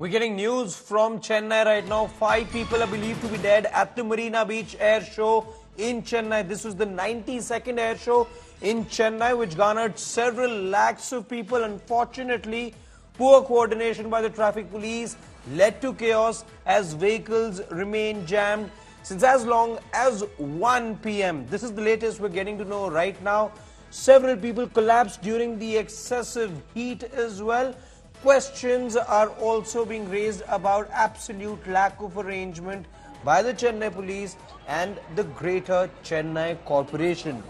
We're getting news from Chennai right now. 5 people are believed to be dead at the Marina Beach Air Show in Chennai. This was the 92nd air show in Chennai, which garnered several lakhs of people. Unfortunately, poor coordination by the traffic police led to chaos as vehicles remain jammed since as long as 1 p.m. This is the latest we're getting to know right now. Several people collapsed during the excessive heat as well. Questions are also being raised about absolute lack of arrangement by the Chennai police and the Greater Chennai Corporation.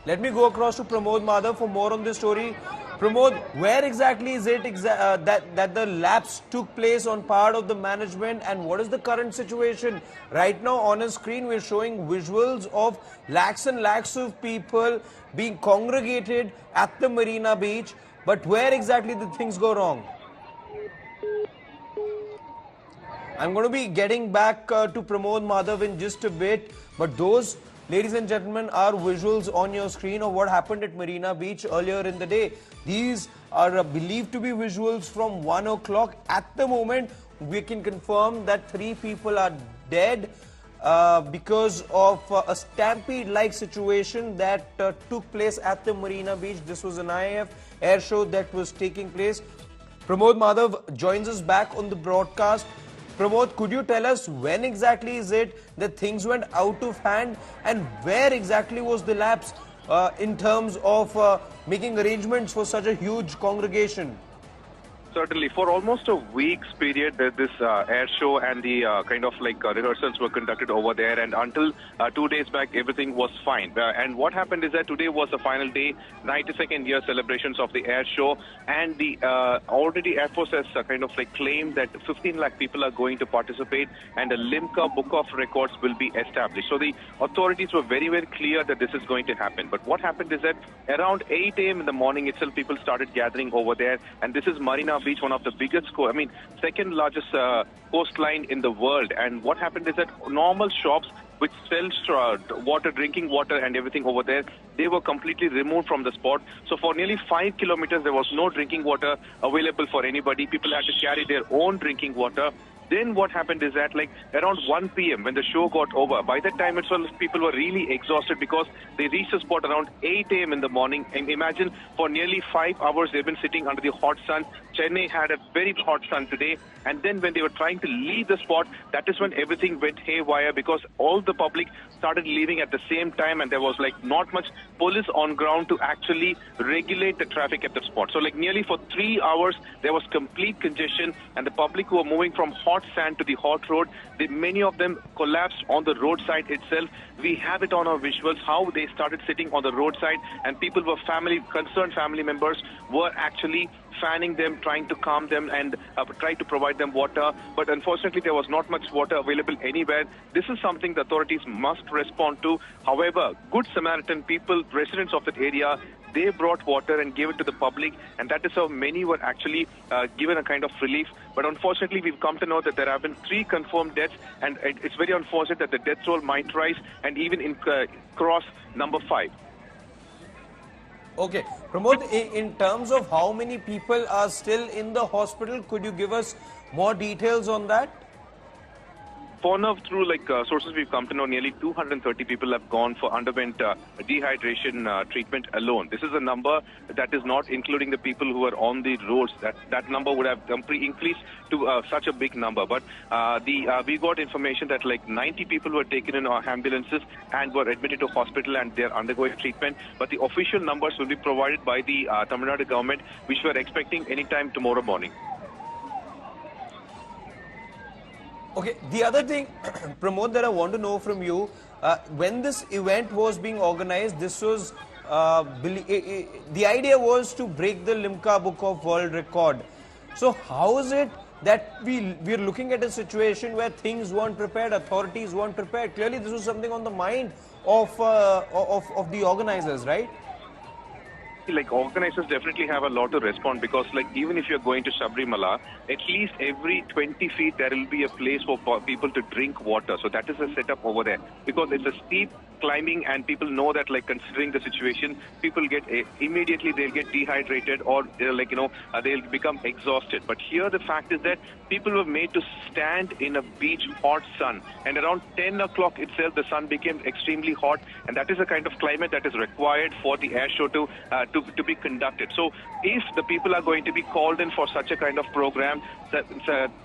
Let me go across to Pramod Madhav for more on this story. Pramod, where exactly is it that the lapse took place on part of the management, and what is the current situation? Right now on a screen we're showing visuals of lakhs and lakhs of people being congregated at the Marina Beach, but where exactly did things go wrong? I'm going to be getting back to Pramod Madhav in just a bit, but those, ladies and gentlemen, are visuals on your screen of what happened at Marina Beach earlier in the day. These are believed to be visuals from 1 o'clock. At the moment, we can confirm that 3 people are dead because of a stampede-like situation that took place at the Marina Beach. This was an IAF air show that was taking place. Pramod Madhav joins us back on the broadcast. Pramod, could you tell us when exactly is it that things went out of hand, and where exactly was the lapse in terms of making arrangements for such a huge congregation? Certainly. For almost a week's period, this air show and the rehearsals were conducted over there, and until 2 days back, everything was fine. And what happened is that today was the final day, 92nd year celebrations of the air show, and the already Air Force has claimed that 15 lakh people are going to participate, and a Limca Book of Records will be established. So the authorities were very, very clear that this is going to happen. But what happened is that around 8 a.m. in the morning itself, people started gathering over there, and this is Marina Beach, one of the biggest, second largest coastline in the world. And what happened is that normal shops which sell water, drinking water and everything over there, they were completely removed from the spot. So for nearly 5 kilometers, there was no drinking water available for anybody. People had to carry their own drinking water. Then what happened is that around 1 p.m. when the show got over, by that time itself people were really exhausted because they reached the spot around 8 a.m. in the morning. And imagine, for nearly 5 hours they've been sitting under the hot sun. Chennai had a very hot sun today, and then when they were trying to leave the spot, that is when everything went haywire, because all the public started leaving at the same time, and there was not much police on ground to actually regulate the traffic at the spot. So nearly for 3 hours there was complete congestion, and the public who were moving from hot sand to the hot road, many of them collapsed on the roadside itself. We have it on our visuals how they started sitting on the roadside, and people were concerned family members were actually fanning them, trying to calm them and try to provide them water. But unfortunately, there was not much water available anywhere. This is something the authorities must respond to. However, good Samaritan people, residents of that area, they brought water and gave it to the public, and that is how many were actually given a kind of relief. But unfortunately, we've come to know that there have been 3 confirmed deaths, and it's very unfortunate that the death toll might rise and even cross number 5. Okay, Pramod, in terms of how many people are still in the hospital, could you give us more details on that? For now, through sources we've come to know, nearly 230 people have underwent dehydration treatment alone. This is a number that is not including the people who are on the roads. That number would have increased to such a big number. But we got information that 90 people were taken in our ambulances and were admitted to hospital, and they're undergoing treatment. But the official numbers will be provided by the Tamil Nadu government, which we're expecting anytime tomorrow morning. Okay, the other thing, Pramod, that I want to know from you, when this event was being organized, this was, the idea was to break the Limca Book of World Record. So how is it that we're looking at a situation where things weren't prepared, authorities weren't prepared? Clearly this was something on the mind of the organizers, right? Organizers definitely have a lot to respond, because even if you're going to Sabrimala, at least every 20 feet there will be a place for people to drink water. So that is a setup over there, because it's a steep climbing, and people know that, like, considering the situation, people get immediately they'll get dehydrated, or they'll become exhausted. But here the fact is that people were made to stand in a beach hot sun, and around 10 o'clock itself the sun became extremely hot, and that is the kind of climate that is required for the air show to be conducted. So if the people are going to be called in for such a kind of program,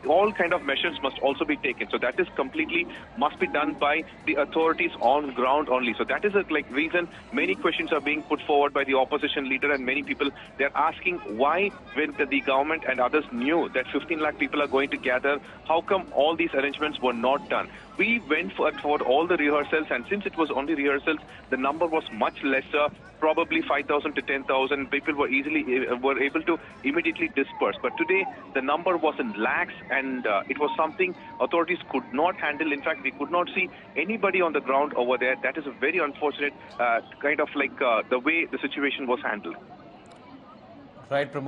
all kind of measures must also be taken. So that is completely must be done by the authorities on ground only. So that is a reason many questions are being put forward by the opposition leader, and many people, they're asking why, when the government and others knew that 15 lakh people are going to gather, how come all these arrangements were not done? We went for all the rehearsals, and since it was only rehearsals, the number was much lesser, probably 5,000 to 10,000. People were able to immediately disperse. But today, the number was in lakhs, and it was something authorities could not handle. In fact, we could not see anybody on the ground over there. That is a very unfortunate the way the situation was handled. Right, Pramod.